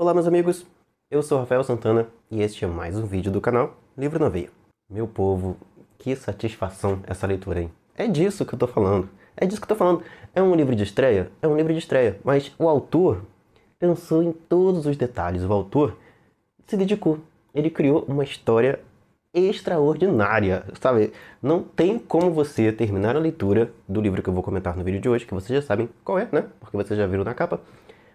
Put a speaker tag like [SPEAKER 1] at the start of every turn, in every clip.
[SPEAKER 1] Olá meus amigos, eu sou Rafael Santana e este é mais um vídeo do canal Livro na Veia. Meu povo, que satisfação essa leitura, hein? É disso que eu tô falando, é disso que eu tô falando. É um livro de estreia? É um livro de estreia, mas o autor pensou em todos os detalhes, o autor se dedicou, ele criou uma história extraordinária, sabe? Não tem como você terminar a leitura do livro que eu vou comentar no vídeo de hoje, que vocês já sabem qual é, né? Porque vocês já viram na capa.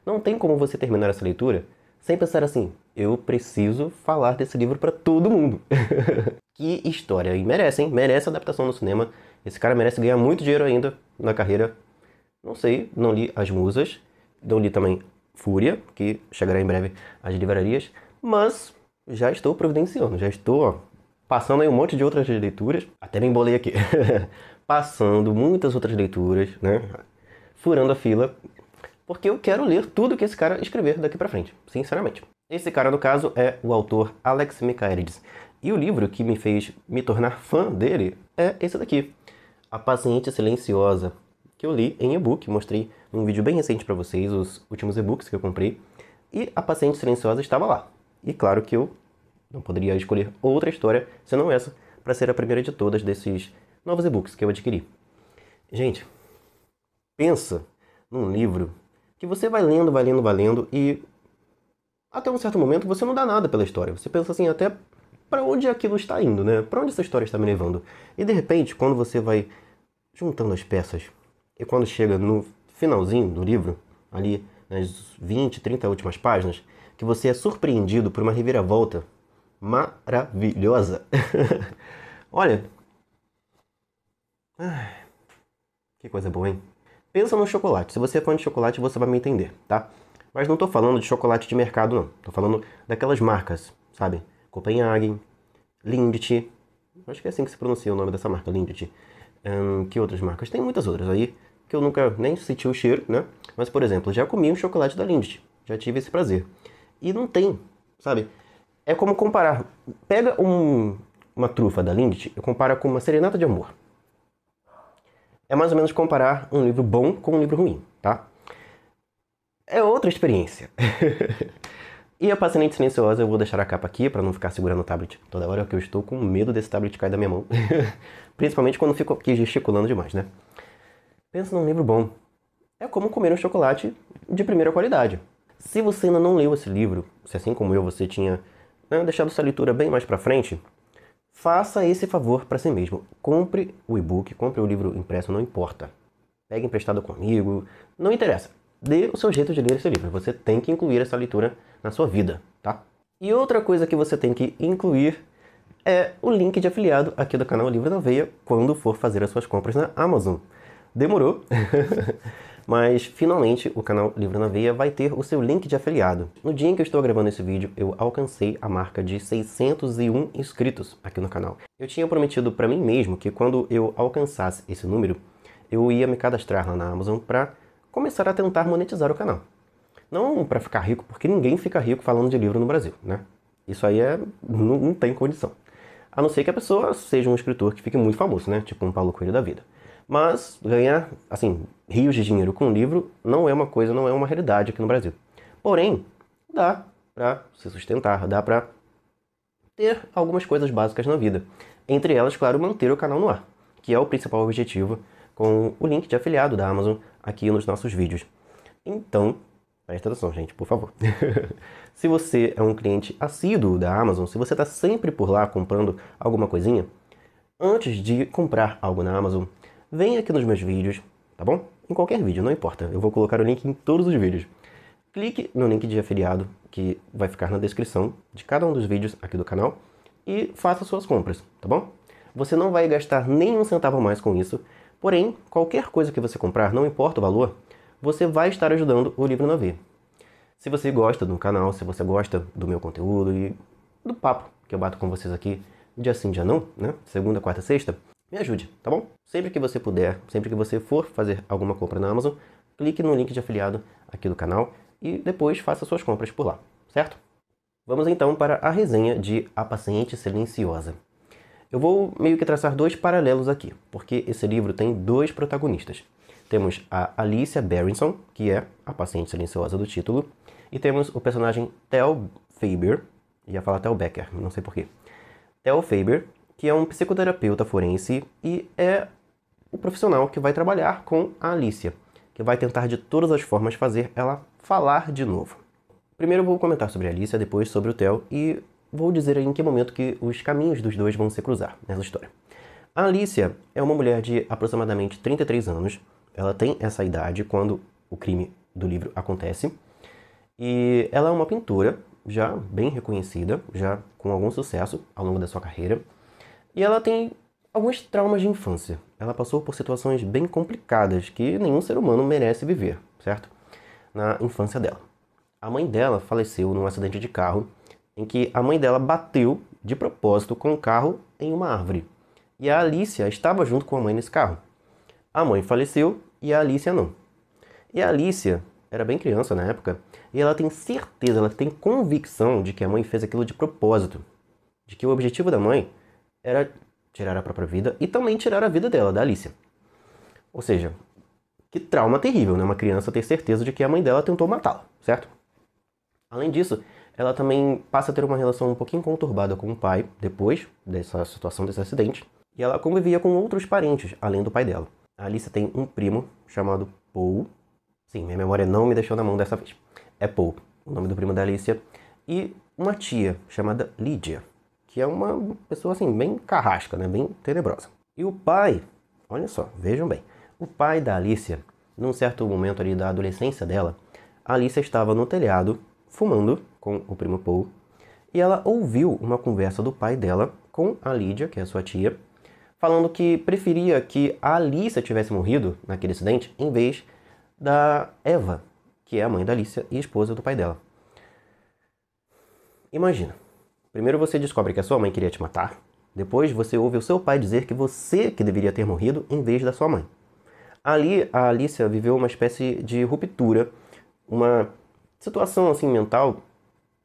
[SPEAKER 1] Não tem como você terminar essa leitura sem pensar assim, eu preciso falar desse livro para todo mundo. Que história, e merece, hein? Merece adaptação no cinema. Esse cara merece ganhar muito dinheiro ainda na carreira. Não sei, não li As Musas, não li também Fúria, que chegará em breve às livrarias, mas já estou providenciando, já estou passando aí um monte de outras leituras, até me embolei aqui, passando muitas outras leituras, né? Furando a fila, porque eu quero ler tudo que esse cara escrever daqui pra frente, sinceramente. Esse cara, no caso, é o autor Alex Michaelides. E o livro que me fez me tornar fã dele é esse daqui, A Paciente Silenciosa, que eu li em e-book, mostrei num vídeo bem recente pra vocês os últimos e-books que eu comprei. E A Paciente Silenciosa estava lá. E claro que eu não poderia escolher outra história senão essa, para ser a primeira de todas desses novos e-books que eu adquiri. Gente, pensa num livro que você vai lendo, vai lendo, vai lendo e até um certo momento você não dá nada pela história. Você pensa assim, até para onde aquilo está indo, né? Para onde essa história está me levando? E de repente, quando você vai juntando as peças e quando chega no finalzinho do livro, ali nas 20, 30 últimas páginas, que você é surpreendido por uma reviravolta maravilhosa. Olha, que coisa boa, hein? Pensa no chocolate. Se você é fã de chocolate, você vai me entender, tá? Mas não tô falando de chocolate de mercado, não. Tô falando daquelas marcas, sabe? Copenhagen, Lindt. Acho que é assim que se pronuncia o nome dessa marca, Lindt. Que outras marcas? Tem muitas outras aí, que eu nunca nem senti o cheiro, né? Mas, por exemplo, já comi um chocolate da Lindt. Já tive esse prazer. E não tem, sabe? É como comparar. Pega uma trufa da Lindt e compara com uma serenata de amor. É mais ou menos comparar um livro bom com um livro ruim, tá? É outra experiência. E a Paciente Silenciosa, eu vou deixar a capa aqui para não ficar segurando o tablet toda hora, que eu estou com medo desse tablet cair da minha mão. Principalmente quando fico aqui gesticulando demais, né? Pensa num livro bom. É como comer um chocolate de primeira qualidade. Se você ainda não leu esse livro, se assim como eu você tinha deixado essa leitura bem mais pra frente, faça esse favor para si mesmo. Compre o e-book, compre o livro impresso, não importa. Pegue emprestado comigo, não interessa. Dê o seu jeito de ler esse livro. Você tem que incluir essa leitura na sua vida, tá? E outra coisa que você tem que incluir é o link de afiliado aqui do canal Livro na Veia quando for fazer as suas compras na Amazon. Demorou, mas finalmente o canal Livro na Veia vai ter o seu link de afiliado. No dia em que eu estou gravando esse vídeo, eu alcancei a marca de 601 inscritos aqui no canal. Eu tinha prometido para mim mesmo que quando eu alcançasse esse número, eu ia me cadastrar lá na Amazon para começar a tentar monetizar o canal. Não para ficar rico, porque ninguém fica rico falando de livro no Brasil, né? Isso aí não tem condição. A não ser que a pessoa seja um escritor que fique muito famoso, né? Tipo um Paulo Coelho da vida. Mas ganhar, assim, rios de dinheiro com um livro não é uma coisa, não é uma realidade aqui no Brasil. Porém, dá para se sustentar, dá para ter algumas coisas básicas na vida. Entre elas, claro, manter o canal no ar, que é o principal objetivo com o link de afiliado da Amazon aqui nos nossos vídeos. Então, presta atenção, gente, por favor. Se você é um cliente assíduo da Amazon, se você está sempre por lá comprando alguma coisinha, antes de comprar algo na Amazon, vem aqui nos meus vídeos, tá bom? Em qualquer vídeo, não importa. Eu vou colocar o link em todos os vídeos. Clique no link de afiliado, que vai ficar na descrição de cada um dos vídeos aqui do canal, e faça suas compras, tá bom? Você não vai gastar nem um centavo a mais com isso, porém, qualquer coisa que você comprar, não importa o valor, você vai estar ajudando o Livro na Veia. Se você gosta do canal, se você gosta do meu conteúdo e do papo que eu bato com vocês aqui, dia sim, dia não, né? Segunda, quarta, sexta, me ajude, tá bom? Sempre que você puder, sempre que você for fazer alguma compra na Amazon, clique no link de afiliado aqui do canal e depois faça suas compras por lá, certo? Vamos então para a resenha de A Paciente Silenciosa. Eu vou meio que traçar dois paralelos aqui, porque esse livro tem dois protagonistas. Temos a Alicia Berenson, que é a paciente silenciosa do título, E temos o personagem Tel Faber, ia falar Tel Becker, não sei porquê. Tel Faber, que é um psicoterapeuta forense e é o profissional que vai trabalhar com a Alicia, que vai tentar de todas as formas fazer ela falar de novo. Primeiro eu vou comentar sobre a Alicia, depois sobre o Tel e vou dizer em que momento que os caminhos dos dois vão se cruzar nessa história. A Alicia é uma mulher de aproximadamente 33 anos. Ela tem essa idade quando o crime do livro acontece. E ela é uma pintora já bem reconhecida, já com algum sucesso ao longo da sua carreira. E ela tem alguns traumas de infância. Ela passou por situações bem complicadas que nenhum ser humano merece viver, certo? Na infância dela. A mãe dela faleceu num acidente de carro em que a mãe dela bateu de propósito com o carro em uma árvore. E a Alicia estava junto com a mãe nesse carro. A mãe faleceu e a Alicia não. E a Alicia era bem criança na época e ela tem certeza, ela tem convicção de que a mãe fez aquilo de propósito. De que o objetivo da mãe era tirar a própria vida e também tirar a vida dela, da Alicia. Ou seja, que trauma terrível, né? Uma criança ter certeza de que a mãe dela tentou matá-la, certo? Além disso, ela também passa a ter uma relação um pouquinho conturbada com o pai, depois dessa situação, desse acidente, e ela convivia com outros parentes, além do pai dela. A Alicia tem um primo chamado Paul. Sim, minha memória não me deixou na mão dessa vez. É Paul, o nome do primo da Alicia. E uma tia chamada Lydia, que é uma pessoa assim, bem carrasca, né? Bem tenebrosa. E o pai, olha só, vejam bem. O pai da Alicia, num certo momento ali da adolescência dela, a Alicia estava no telhado, fumando com o primo Paul, e ela ouviu uma conversa do pai dela com a Lydia, que é a sua tia, falando que preferia que a Alicia tivesse morrido naquele acidente em vez da Eva, que é a mãe da Alicia e esposa do pai dela. Imagina, primeiro você descobre que a sua mãe queria te matar, depois você ouve o seu pai dizer que você que deveria ter morrido em vez da sua mãe. Ali a Alicia viveu uma espécie de ruptura, uma situação assim mental,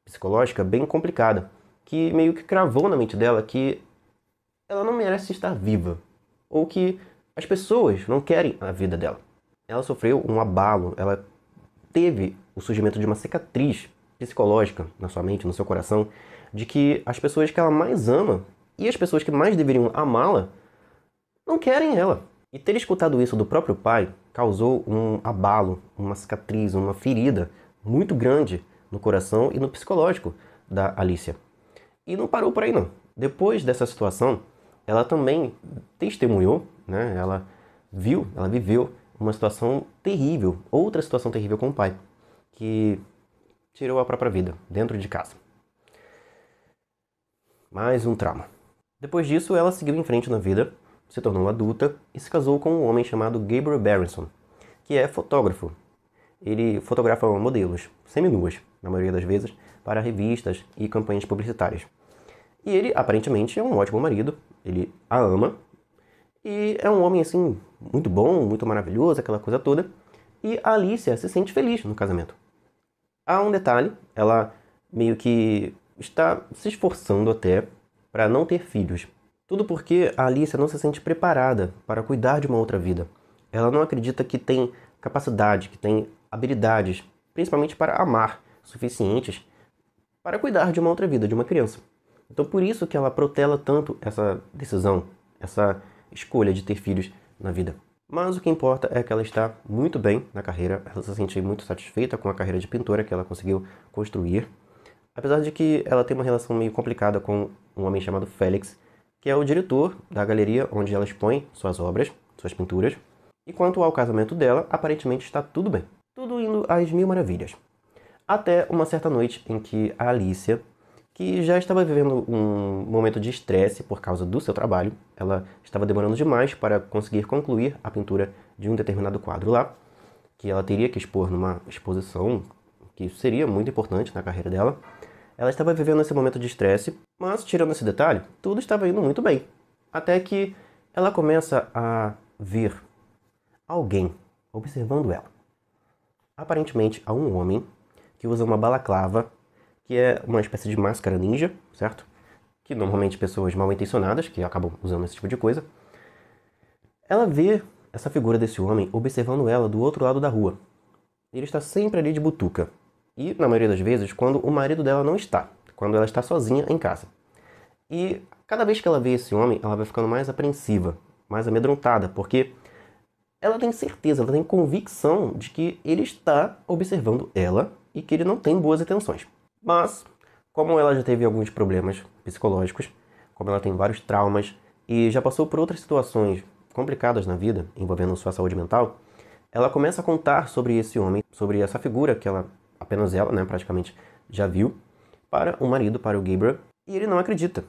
[SPEAKER 1] psicológica bem complicada, que meio que cravou na mente dela que ela não merece estar viva, ou que as pessoas não querem a vida dela. Ela sofreu um abalo, ela teve o surgimento de uma cicatriz psicológica na sua mente, no seu coração, de que as pessoas que ela mais ama e as pessoas que mais deveriam amá-la não querem ela. E ter escutado isso do próprio pai causou um abalo, uma cicatriz, uma ferida muito grande no coração e no psicológico da Alicia. E não parou por aí não. Depois dessa situação, ela também testemunhou, né? Ela viveu uma situação terrível, outra situação terrível com o pai, que tirou a própria vida dentro de casa. Mais um trauma. Depois disso, ela seguiu em frente na vida, se tornou adulta e se casou com um homem chamado Gabriel Berenson, que é fotógrafo. Ele fotografa modelos, seminuas, na maioria das vezes, para revistas e campanhas publicitárias. E ele, aparentemente, é um ótimo marido, ele a ama, e é um homem, assim, muito bom, muito maravilhoso, aquela coisa toda, e a Alicia se sente feliz no casamento. Há um detalhe, ela meio que está se esforçando até para não ter filhos. Tudo porque a Alicia não se sente preparada para cuidar de uma outra vida. Ela não acredita que tem capacidade, que tem habilidades, principalmente para amar, suficientes para cuidar de uma outra vida, de uma criança. Então por isso que ela protela tanto essa decisão, essa escolha de ter filhos na vida. Mas o que importa é que ela está muito bem na carreira, ela se sente muito satisfeita com a carreira de pintora que ela conseguiu construir. Apesar de que ela tem uma relação meio complicada com um homem chamado Félix, que é o diretor da galeria onde ela expõe suas obras, suas pinturas. E quanto ao casamento dela, aparentemente está tudo bem. Tudo indo às mil maravilhas. Até uma certa noite em que a Alicia, que já estava vivendo um momento de estresse por causa do seu trabalho, ela estava demorando demais para conseguir concluir a pintura de um determinado quadro lá, que ela teria que expor numa exposição que seria muito importante na carreira dela. Ela estava vivendo esse momento de estresse, mas tirando esse detalhe, tudo estava indo muito bem. Até que ela começa a ver alguém observando ela. Aparentemente há um homem que usa uma balaclava, que é uma espécie de máscara ninja, certo? Que normalmente pessoas mal intencionadas, que acabam usando esse tipo de coisa. Ela vê essa figura desse homem observando ela do outro lado da rua. Ele está sempre ali de butuca. E, na maioria das vezes, quando o marido dela não está, quando ela está sozinha em casa. E cada vez que ela vê esse homem, ela vai ficando mais apreensiva, mais amedrontada, porque ela tem certeza, ela tem convicção de que ele está observando ela e que ele não tem boas intenções. Mas, como ela já teve alguns problemas psicológicos, como ela tem vários traumas e já passou por outras situações complicadas na vida envolvendo sua saúde mental, ela começa a contar sobre esse homem, sobre essa figura que apenas ela, né, praticamente já viu, para o marido, para o Gabriel, e ele não acredita.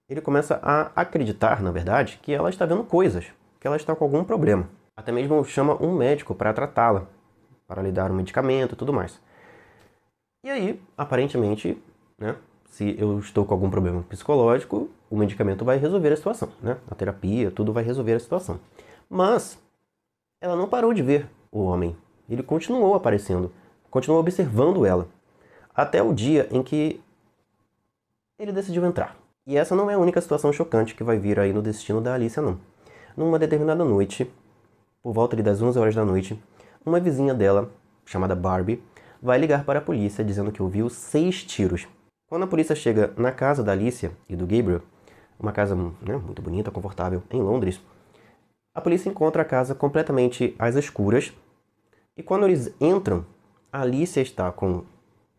[SPEAKER 1] Ele começa a acreditar, na verdade, que ela está vendo coisas, que ela está com algum problema. Até mesmo chama um médico para tratá-la, para lhe dar um medicamento e tudo mais. E aí, aparentemente, né, se eu estou com algum problema psicológico, o medicamento vai resolver a situação, né? A terapia, tudo vai resolver a situação. Mas ela não parou de ver o homem. Ele continuou aparecendo, continuou observando ela, até o dia em que ele decidiu entrar. E essa não é a única situação chocante que vai vir aí no destino da Alicia, não. Numa determinada noite, por volta das 11 horas da noite, uma vizinha dela, chamada Barbie, vai ligar para a polícia dizendo que ouviu 6 tiros. Quando a polícia chega na casa da Alicia e do Gabriel, uma casa, né, muito bonita, confortável, em Londres, a polícia encontra a casa completamente às escuras e quando eles entram, a Alicia está com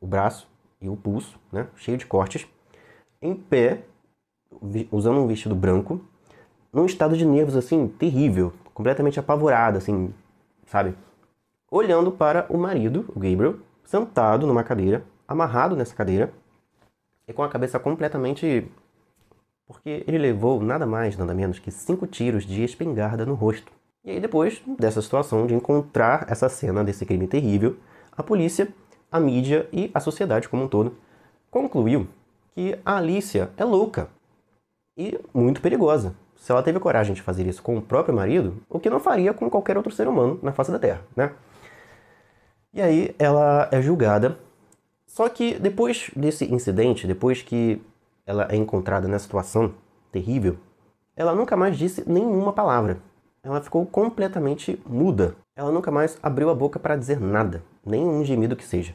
[SPEAKER 1] o braço e o pulso, né, cheio de cortes, em pé, usando um vestido branco, num estado de nervos assim terrível, completamente apavorada, assim, sabe? Olhando para o marido, o Gabriel, sentado numa cadeira, amarrado nessa cadeira, e com a cabeça completamente... porque ele levou nada mais, nada menos que 5 tiros de espingarda no rosto. E aí depois dessa situação de encontrar essa cena desse crime terrível, a polícia, a mídia e a sociedade como um todo concluiu que a Alicia é louca e muito perigosa. Se ela teve coragem de fazer isso com o próprio marido, o que não faria com qualquer outro ser humano na face da Terra, né? E aí ela é julgada. Só que depois desse incidente, depois que ela é encontrada nessa situação terrível, ela nunca mais disse nenhuma palavra. Ela ficou completamente muda. Ela nunca mais abriu a boca para dizer nada, nem um gemido que seja.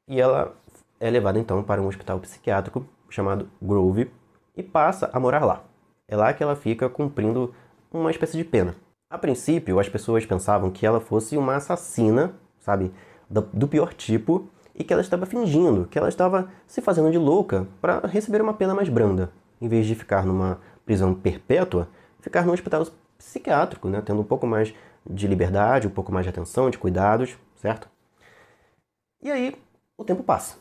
[SPEAKER 1] E ela é levada então para um hospital psiquiátrico chamado Grove e passa a morar lá. É lá que ela fica cumprindo uma espécie de pena. A princípio, as pessoas pensavam que ela fosse uma assassina, sabe, do pior tipo, e que ela estava fingindo, que ela estava se fazendo de louca para receber uma pena mais branda. Em vez de ficar numa prisão perpétua, ficar num hospital psiquiátrico, né, tendo um pouco mais de liberdade, um pouco mais de atenção, de cuidados, certo? E aí, o tempo passa.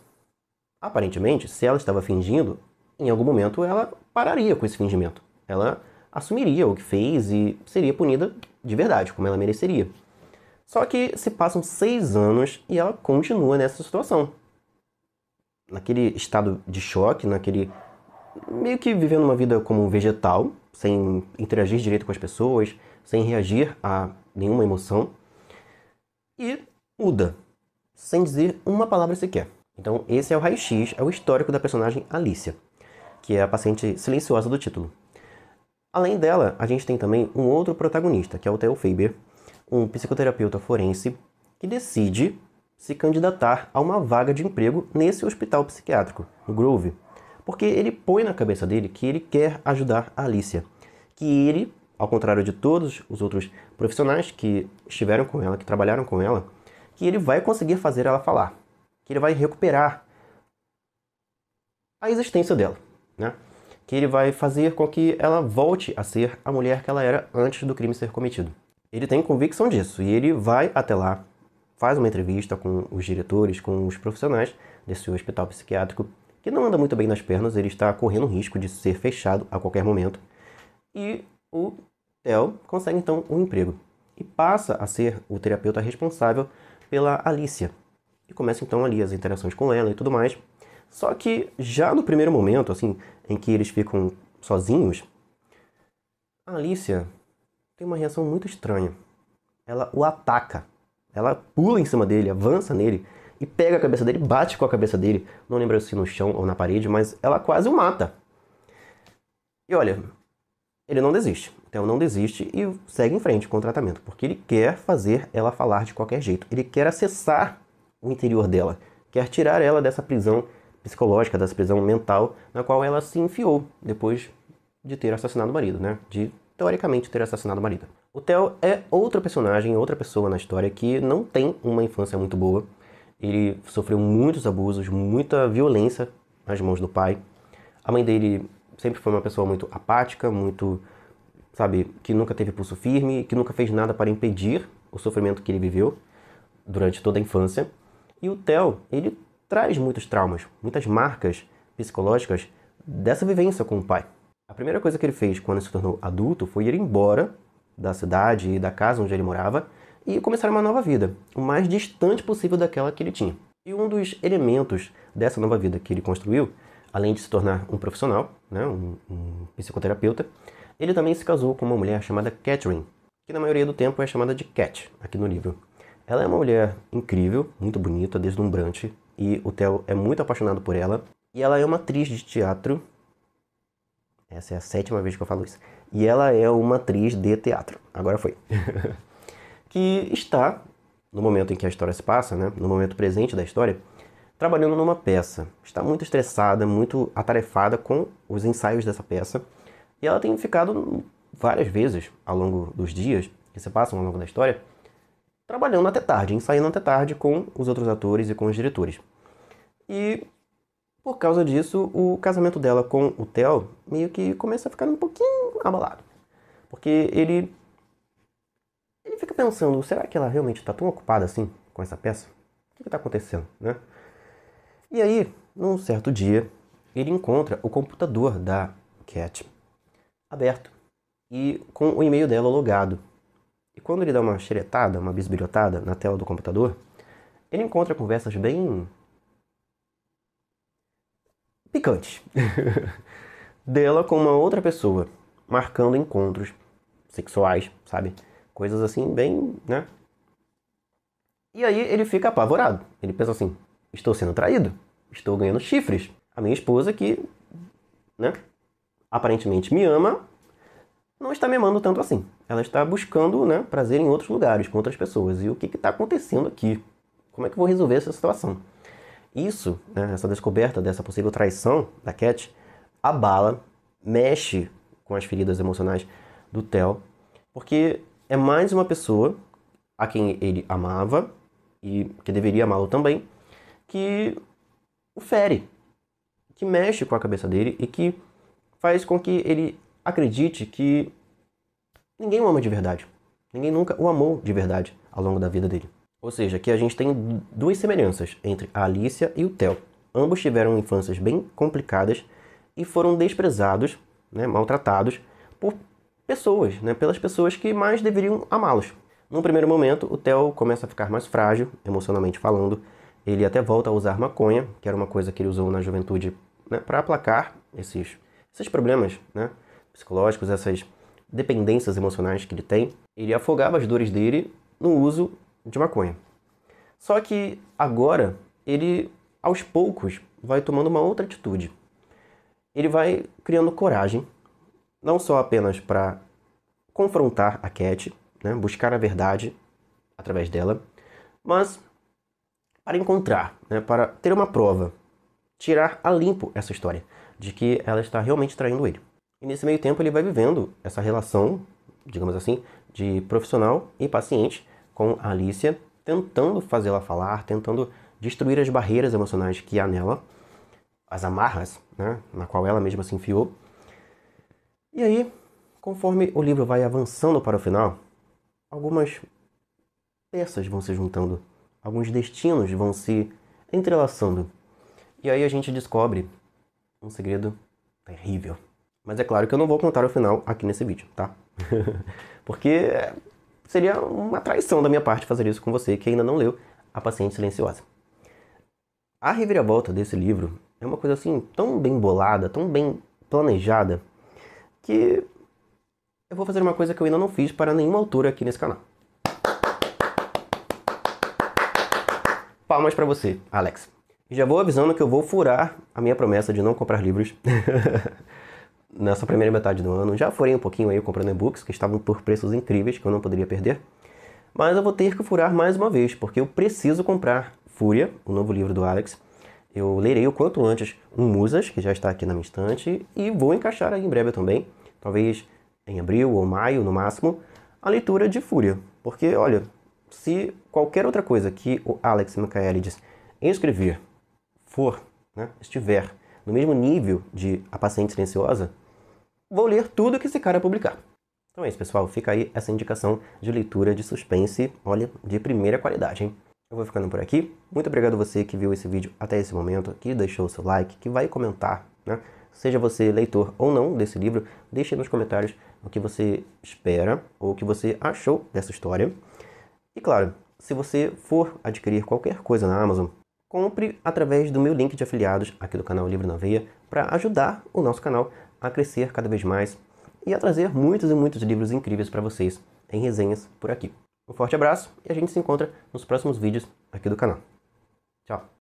[SPEAKER 1] Aparentemente, se ela estava fingindo, em algum momento ela pararia com esse fingimento. Ela assumiria o que fez e seria punida de verdade, como ela mereceria. Só que se passam 6 anos e ela continua nessa situação. Naquele estado de choque, naquele... meio que vivendo uma vida como um vegetal, sem interagir direito com as pessoas, sem reagir a nenhuma emoção. E muda, sem dizer uma palavra sequer. Então esse é o raio-x, é o histórico da personagem Alicia, que é a paciente silenciosa do título. Além dela, a gente tem também um outro protagonista, que é o Theo Faber, um psicoterapeuta forense que decide se candidatar a uma vaga de emprego nesse hospital psiquiátrico, no Grove, porque ele põe na cabeça dele que ele quer ajudar a Alicia, que ele, ao contrário de todos os outros profissionais que estiveram com ela, que trabalharam com ela, que ele vai conseguir fazer ela falar, que ele vai recuperar a existência dela, né? Que ele vai fazer com que ela volte a ser a mulher que ela era antes do crime ser cometido. Ele tem convicção disso e ele vai até lá, faz uma entrevista com os diretores, com os profissionais desse hospital psiquiátrico, que não anda muito bem nas pernas, ele está correndo risco de ser fechado a qualquer momento. E o Theo consegue então um emprego e passa a ser o terapeuta responsável pela Alicia. E começa então ali as interações com ela e tudo mais. Só que já no primeiro momento, assim, em que eles ficam sozinhos, a Alicia tem uma reação muito estranha. Ela o ataca. Ela pula em cima dele, avança nele e pega a cabeça dele, bate com a cabeça dele. Não lembro se no chão ou na parede, mas ela quase o mata. E olha, ele não desiste. Então não desiste e segue em frente com o tratamento, porque ele quer fazer ela falar de qualquer jeito. Ele quer acessar o interior dela. quer tirar ela dessa prisão psicológica, dessa prisão mental, na qual ela se enfiou depois de ter assassinado o marido, né? De, teoricamente, ter assassinado o marido. O Theo é outro personagem, outra pessoa na história que não tem uma infância muito boa. Ele sofreu muitos abusos, muita violência nas mãos do pai. A mãe dele sempre foi uma pessoa muito apática, muito, sabe, que nunca teve pulso firme, que nunca fez nada para impedir o sofrimento que ele viveu durante toda a infância. E o Theo, ele traz muitos traumas, muitas marcas psicológicas dessa vivência com o pai. A primeira coisa que ele fez quando se tornou adulto foi ir embora da cidade e da casa onde ele morava e começar uma nova vida, o mais distante possível daquela que ele tinha. E um dos elementos dessa nova vida que ele construiu, além de se tornar um profissional, né, um psicoterapeuta, ele também se casou com uma mulher chamada Catherine, que na maioria do tempo é chamada de Cat, aqui no livro. Ela é uma mulher incrível, muito bonita, deslumbrante, e o Theo é muito apaixonado por ela. E ela é uma atriz de teatro. Essa é a 7ª vez que eu falo isso. E ela é uma atriz de teatro. Agora foi. Que está, no momento em que a história se passa, né, no momento presente da história, trabalhando numa peça. Está muito estressada, muito atarefada com os ensaios dessa peça. E ela tem ficado várias vezes ao longo dos dias que se passam ao longo da história, trabalhando até tarde, ensaiando até tarde com os outros atores e com os diretores. E por causa disso, o casamento dela com o Theo meio que começa a ficar um pouquinho abalado. Porque ele fica pensando, será que ela realmente está tão ocupada assim com essa peça? O que está acontecendo, né? E aí, num certo dia, ele encontra o computador da Cat aberto e com o e-mail dela logado. E quando ele dá uma xeretada, uma bisbilhotada na tela do computador, ele encontra conversas bem picantes dela com uma outra pessoa, marcando encontros sexuais, sabe? Coisas assim bem, né? E aí ele fica apavorado. Ele pensa assim, estou sendo traído, estou ganhando chifres. A minha esposa que, né, aparentemente me ama, não está me amando tanto assim. Ela está buscando, né, prazer em outros lugares, com outras pessoas. E o que está acontecendo aqui? Como é que eu vou resolver essa situação? Isso, né, essa descoberta dessa possível traição da Cat, abala, mexe com as feridas emocionais do Theo, porque é mais uma pessoa a quem ele amava e que deveria amá-lo também, que o fere, que mexe com a cabeça dele e que faz com que ele acredite que ninguém o ama de verdade. Ninguém nunca o amou de verdade ao longo da vida dele. Ou seja, que a gente tem duas semelhanças entre a Alicia e o Theo. Ambos tiveram infâncias bem complicadas e foram desprezados, né, maltratados por pessoas, né, pelas pessoas que mais deveriam amá-los. Num primeiro momento, o Theo começa a ficar mais frágil, emocionalmente falando. Ele até volta a usar maconha, que era uma coisa que ele usou na juventude, né, para aplacar esses problemas, né, psicológicos, essas dependências emocionais que ele tem. Ele afogava as dores dele no uso de maconha. Só que agora ele, aos poucos, vai tomando uma outra atitude. Ele vai criando coragem, não só apenas para confrontar a Cat, né, buscar a verdade através dela, mas para encontrar, né, para ter uma prova, tirar a limpo essa história de que ela está realmente traindo ele. E nesse meio tempo ele vai vivendo essa relação, digamos assim, de profissional e paciente com a Alicia, tentando fazê-la falar, tentando destruir as barreiras emocionais que há nela, as amarras, né, na qual ela mesma se enfiou. E aí, conforme o livro vai avançando para o final, algumas peças vão se juntando, alguns destinos vão se entrelaçando. E aí a gente descobre um segredo terrível. Mas é claro que eu não vou contar o final aqui nesse vídeo, tá? Porque seria uma traição da minha parte fazer isso com você que ainda não leu A Paciente Silenciosa. A reviravolta desse livro é uma coisa assim tão bem bolada, tão bem planejada, que eu vou fazer uma coisa que eu ainda não fiz para nenhuma autora aqui nesse canal. Palmas para você, Alex. E já vou avisando que eu vou furar a minha promessa de não comprar livros nessa primeira metade do ano. Já furei um pouquinho aí comprando e-books que estavam por preços incríveis que eu não poderia perder. Mas eu vou ter que furar mais uma vez, porque eu preciso comprar Fúria, o novo livro do Alex. Eu lerei o quanto antes um Musas, que já está aqui na minha estante, e vou encaixar aí em breve também, talvez em abril ou maio no máximo, a leitura de Fúria. Porque, olha, se qualquer outra coisa que o Alex Michaelides escrever estiver no mesmo nível de A Paciente Silenciosa, vou ler tudo que esse cara publicar. Então é isso, pessoal. Fica aí essa indicação de leitura de suspense, olha, de primeira qualidade, hein? Eu vou ficando por aqui. Muito obrigado a você que viu esse vídeo até esse momento, que deixou o seu like, que vai comentar, né? Seja você leitor ou não desse livro, deixe nos comentários o que você espera ou o que você achou dessa história. E claro, se você for adquirir qualquer coisa na Amazon, compre através do meu link de afiliados aqui do canal Livro na Veia para ajudar o nosso canal a crescer cada vez mais e a trazer muitos e muitos livros incríveis para vocês em resenhas por aqui. Um forte abraço e a gente se encontra nos próximos vídeos aqui do canal.